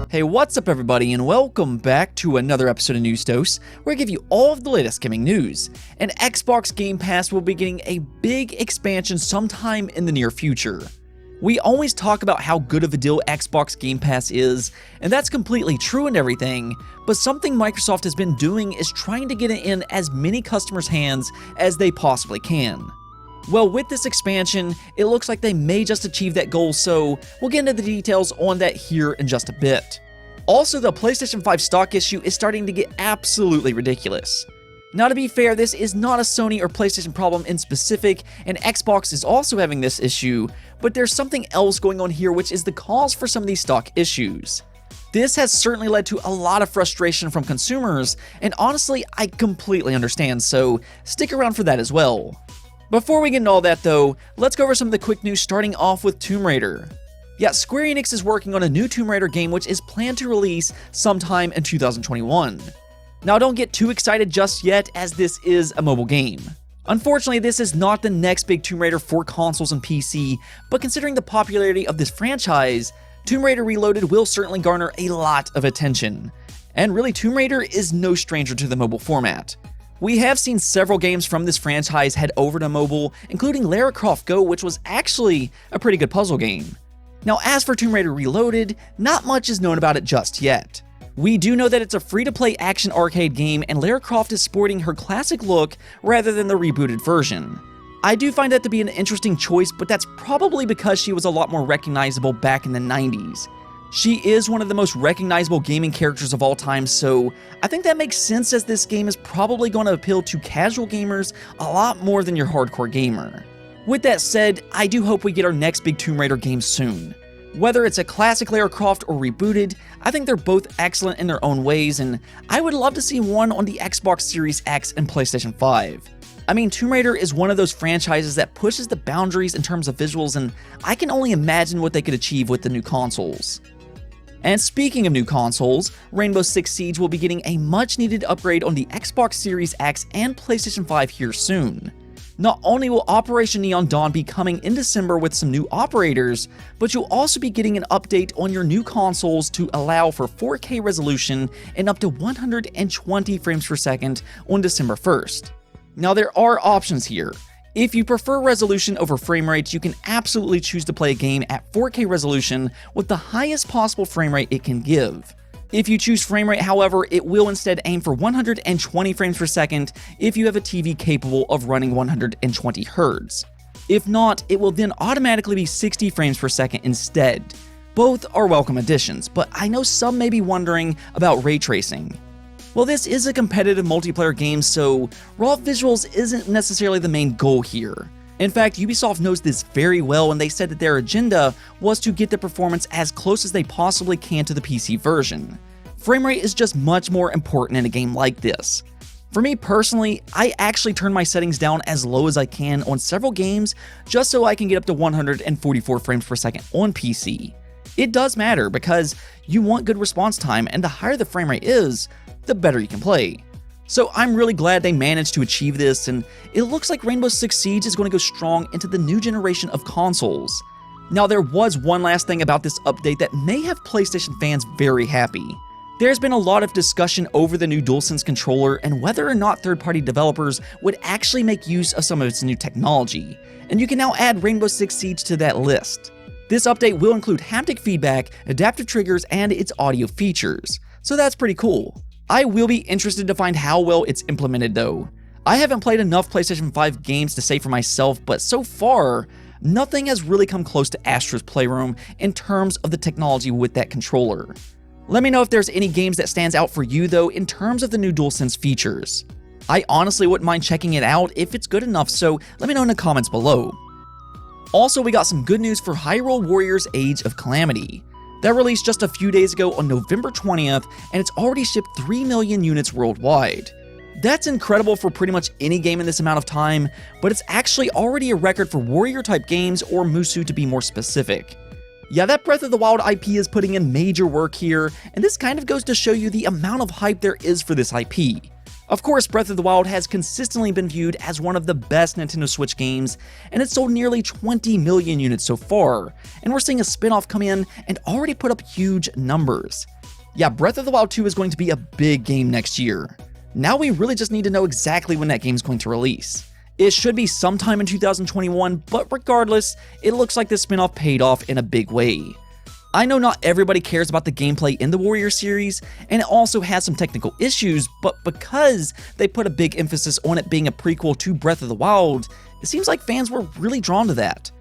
Hey, what's up everybody, and welcome back to another episode of News Dose, where I give you all of the latest gaming news. And Xbox Game Pass will be getting a big expansion sometime in the near future. We always talk about how good of a deal Xbox Game Pass is, and that's completely true and everything, but something Microsoft has been doing is trying to get it in as many customers' hands as they possibly can. Well, with this expansion, it looks like they may just achieve that goal, so we'll get into the details on that here in just a bit. Also, the PlayStation 5 stock issue is starting to get absolutely ridiculous. Now, to be fair, this is not a Sony or PlayStation problem in specific, and Xbox is also having this issue, but there's something else going on here which is the cause for some of these stock issues. This has certainly led to a lot of frustration from consumers, and honestly, I completely understand, so stick around for that as well. Before we get into all that though, let's go over some of the quick news, starting off with Tomb Raider. Yeah, Square Enix is working on a new Tomb Raider game which is planned to release sometime in 2021. Now, don't get too excited just yet, as this is a mobile game. Unfortunately, this is not the next big Tomb Raider for consoles and PC, but considering the popularity of this franchise, Tomb Raider Reloaded will certainly garner a lot of attention. And really, Tomb Raider is no stranger to the mobile format. We have seen several games from this franchise head over to mobile, including Lara Croft Go, which was actually a pretty good puzzle game. Now, as for Tomb Raider Reloaded, not much is known about it just yet. We do know that it's a free-to-play action arcade game, and Lara Croft is sporting her classic look rather than the rebooted version. I do find that to be an interesting choice, but that's probably because she was a lot more recognizable back in the 90s. She is one of the most recognizable gaming characters of all time, so I think that makes sense, as this game is probably going to appeal to casual gamers a lot more than your hardcore gamer. With that said, I do hope we get our next big Tomb Raider game soon. Whether it's a classic Lara Croft or rebooted, I think they're both excellent in their own ways, and I would love to see one on the Xbox Series X and PlayStation 5. I mean, Tomb Raider is one of those franchises that pushes the boundaries in terms of visuals, and I can only imagine what they could achieve with the new consoles. And speaking of new consoles, Rainbow Six Siege will be getting a much-needed upgrade on the Xbox Series X and PlayStation 5 here soon. Not only will Operation Neon Dawn be coming in December with some new operators, but you'll also be getting an update on your new consoles to allow for 4K resolution and up to 120 frames per second on December 1st. Now, there are options here. If you prefer resolution over frame rates, you can absolutely choose to play a game at 4K resolution with the highest possible frame rate it can give. If you choose frame rate, however, it will instead aim for 120 frames per second if you have a TV capable of running 120 Hz. If not, it will then automatically be 60 frames per second instead. Both are welcome additions, but I know some may be wondering about ray tracing. Well, this is a competitive multiplayer game, so raw visuals isn't necessarily the main goal here. In fact, Ubisoft knows this very well, and they said that their agenda was to get the performance as close as they possibly can to the PC version. Frame rate is just much more important in a game like this. For me personally, I actually turn my settings down as low as I can on several games just so I can get up to 144 frames per second on PC. It does matter because you want good response time, and the higher the frame rate is, the better you can play. So I'm really glad they managed to achieve this, and it looks like Rainbow Six Siege is going to go strong into the new generation of consoles. Now, there was one last thing about this update that may have PlayStation fans very happy. There's been a lot of discussion over the new DualSense controller and whether or not third-party developers would actually make use of some of its new technology, and you can now add Rainbow Six Siege to that list. This update will include haptic feedback, adaptive triggers, and its audio features, so that's pretty cool. I will be interested to find how well it's implemented though. I haven't played enough PlayStation 5 games to say for myself, but so far, nothing has really come close to Astro's Playroom in terms of the technology with that controller. Let me know if there's any games that stands out for you though in terms of the new DualSense features. I honestly wouldn't mind checking it out if it's good enough, so let me know in the comments below. Also, we got some good news for Hyrule Warriors Age of Calamity. That released just a few days ago on November 20th, and it's already shipped 3 million units worldwide. That's incredible for pretty much any game in this amount of time, but it's actually already a record for warrior-type games, or Musou to be more specific. Yeah, that Breath of the Wild IP is putting in major work here, and this kind of goes to show you the amount of hype there is for this IP. Of course, Breath of the Wild has consistently been viewed as one of the best Nintendo Switch games, and it's sold nearly 20 million units so far, and we're seeing a spin-off come in and already put up huge numbers. Yeah, Breath of the Wild 2 is going to be a big game next year. Now we really just need to know exactly when that game is going to release. It should be sometime in 2021, but regardless, it looks like this spin-off paid off in a big way. I know not everybody cares about the gameplay in the Warrior series, and it also has some technical issues, but because they put a big emphasis on it being a prequel to Breath of the Wild, it seems like fans were really drawn to that.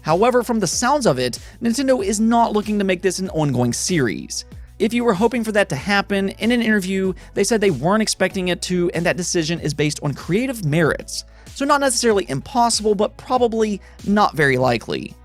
However, from the sounds of it, Nintendo is not looking to make this an ongoing series. If you were hoping for that to happen, in an interview, they said they weren't expecting it to, and that decision is based on creative merits. So not necessarily impossible, but probably not very likely.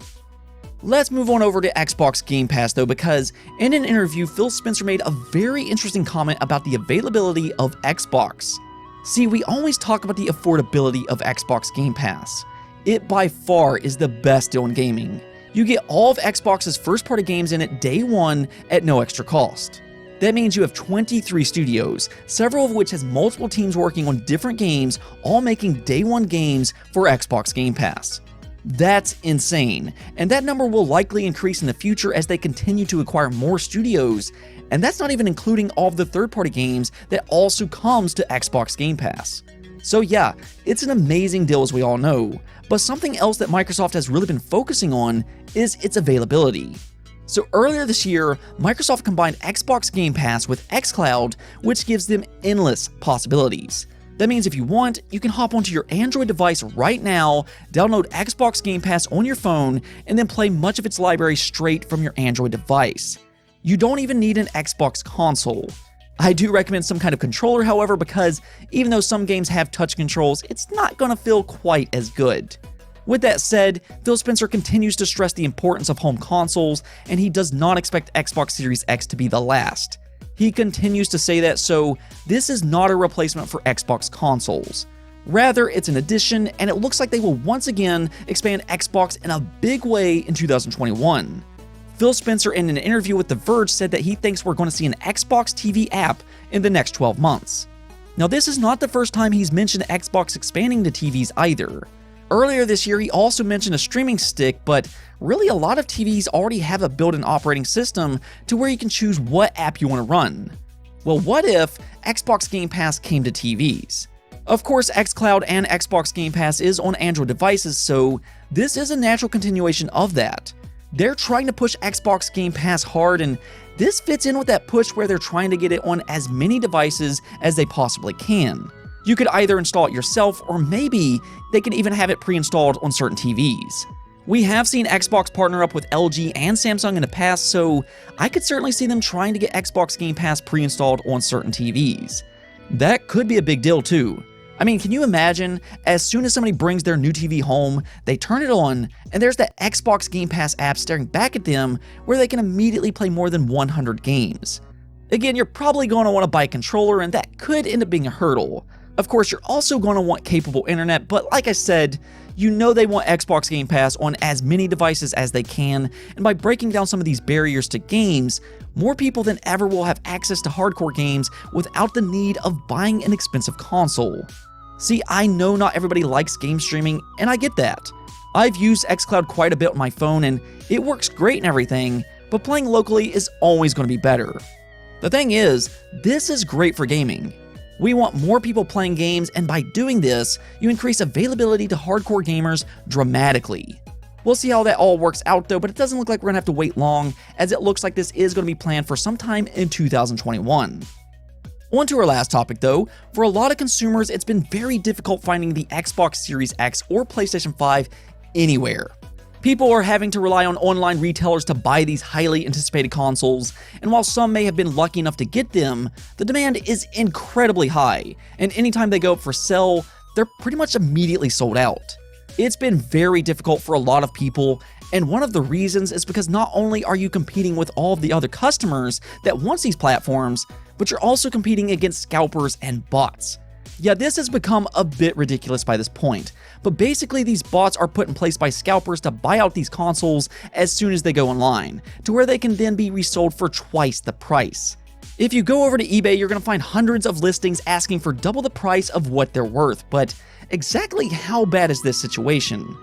Let's move on over to Xbox Game Pass though, because in an interview, Phil Spencer made a very interesting comment about the availability of Xbox. See, we always talk about the affordability of Xbox Game Pass. It by far is the best deal in gaming. You get all of Xbox's first-party games in it day one at no extra cost. That means you have 23 studios, several of which has multiple teams working on different games, all making day one games for Xbox Game Pass. That's insane, and that number will likely increase in the future as they continue to acquire more studios, and that's not even including all of the third-party games that also comes to Xbox Game Pass. So yeah, it's an amazing deal as we all know, but something else that Microsoft has really been focusing on is its availability. So earlier this year, Microsoft combined Xbox Game Pass with xCloud, which gives them endless possibilities. That means if you want, you can hop onto your Android device right now, download Xbox Game Pass on your phone, and then play much of its library straight from your Android device. You don't even need an Xbox console. I do recommend some kind of controller, however, because even though some games have touch controls, it's not going to feel quite as good. With that said, Phil Spencer continues to stress the importance of home consoles, and he does not expect Xbox Series X to be the last. He continues to say that, so this is not a replacement for Xbox consoles. Rather, it's an addition, and it looks like they will once again expand Xbox in a big way in 2021. Phil Spencer, in an interview with The Verge, said that he thinks we're going to see an Xbox TV app in the next 12 months. Now, this is not the first time he's mentioned Xbox expanding to TVs either. Earlier this year, he also mentioned a streaming stick, but really a lot of TVs already have a built-in operating system to where you can choose what app you want to run. Well, what if Xbox Game Pass came to TVs? Of course, xCloud and Xbox Game Pass is on Android devices, so this is a natural continuation of that. They're trying to push Xbox Game Pass hard, and this fits in with that push where they're trying to get it on as many devices as they possibly can. You could either install it yourself, or maybe they can even have it pre-installed on certain TVs. We have seen Xbox partner up with LG and Samsung in the past, so I could certainly see them trying to get Xbox Game Pass pre-installed on certain TVs. That could be a big deal too. I mean, can you imagine, as soon as somebody brings their new TV home, they turn it on, and there's that Xbox Game Pass app staring back at them where they can immediately play more than 100 games. Again, you're probably going to want to buy a controller, and that could end up being a hurdle. Of course, you're also going to want capable internet, but like I said, you know they want Xbox Game Pass on as many devices as they can, and by breaking down some of these barriers to games, more people than ever will have access to hardcore games without the need of buying an expensive console. See, I know not everybody likes game streaming, and I get that. I've used xCloud quite a bit on my phone, and it works great and everything, but playing locally is always going to be better. The thing is, this is great for gaming. We want more people playing games, and by doing this, you increase availability to hardcore gamers dramatically. We'll see how that all works out though, but it doesn't look like we're going to have to wait long, as it looks like this is going to be planned for sometime in 2021. On to our last topic though. For a lot of consumers, it's been very difficult finding the Xbox Series X or PlayStation 5 anywhere. People are having to rely on online retailers to buy these highly anticipated consoles, and while some may have been lucky enough to get them, the demand is incredibly high, and anytime they go up for sale, they're pretty much immediately sold out. It's been very difficult for a lot of people, and one of the reasons is because not only are you competing with all of the other customers that want these platforms, but you're also competing against scalpers and bots. Yeah, this has become a bit ridiculous by this point, but basically these bots are put in place by scalpers to buy out these consoles as soon as they go online, to where they can then be resold for twice the price. If you go over to eBay, you're going to find hundreds of listings asking for double the price of what they're worth, but exactly how bad is this situation?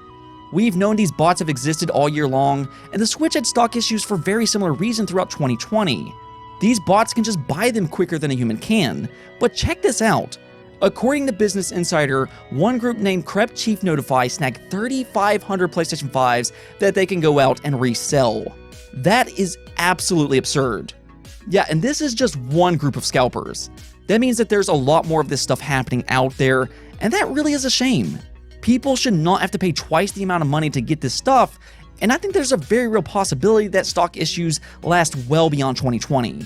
We've known these bots have existed all year long, and the Switch had stock issues for very similar reason throughout 2020. These bots can just buy them quicker than a human can. But check this out. According to Business Insider, one group named Crep Chief Notify snagged 3,500 PlayStation 5s that they can go out and resell. That is absolutely absurd. Yeah, and this is just one group of scalpers. That means that there's a lot more of this stuff happening out there, and that really is a shame. People should not have to pay twice the amount of money to get this stuff, and I think there's a very real possibility that stock issues last well beyond 2020.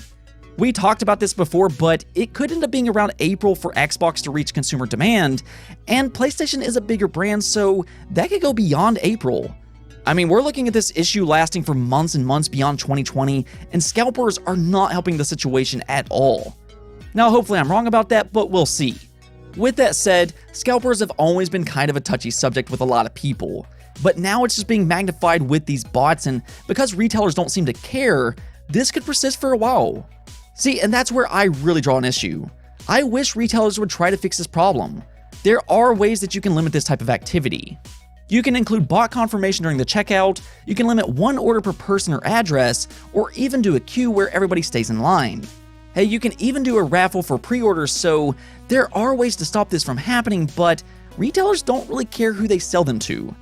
We talked about this before, but it could end up being around April for Xbox to reach consumer demand, and PlayStation is a bigger brand, so that could go beyond April. I mean, we're looking at this issue lasting for months and months beyond 2020, and scalpers are not helping the situation at all. Now, hopefully I'm wrong about that, but we'll see. With that said, scalpers have always been kind of a touchy subject with a lot of people, but now it's just being magnified with these bots, and because retailers don't seem to care, this could persist for a while. See, and that's where I really draw an issue. I wish retailers would try to fix this problem. There are ways that you can limit this type of activity. You can include bot confirmation during the checkout, you can limit one order per person or address, or even do a queue where everybody stays in line. Hey, you can even do a raffle for pre-orders, so there are ways to stop this from happening, but retailers don't really care who they sell them to.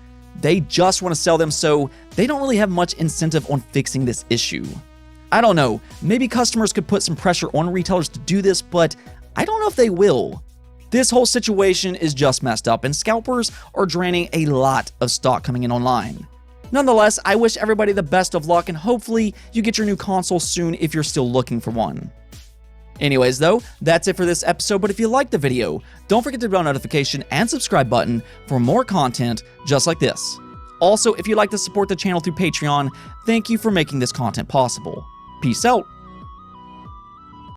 They just want to sell them, so they don't really have much incentive on fixing this issue. I don't know, maybe customers could put some pressure on retailers to do this, but I don't know if they will. This whole situation is just messed up, and scalpers are draining a lot of stock coming in online. Nonetheless, I wish everybody the best of luck, and hopefully you get your new console soon if you're still looking for one. Anyways though, that's it for this episode, but if you liked the video, don't forget to hit the bell notification and subscribe button for more content just like this. Also, if you'd like to support the channel through Patreon, thank you for making this content possible. Peace out.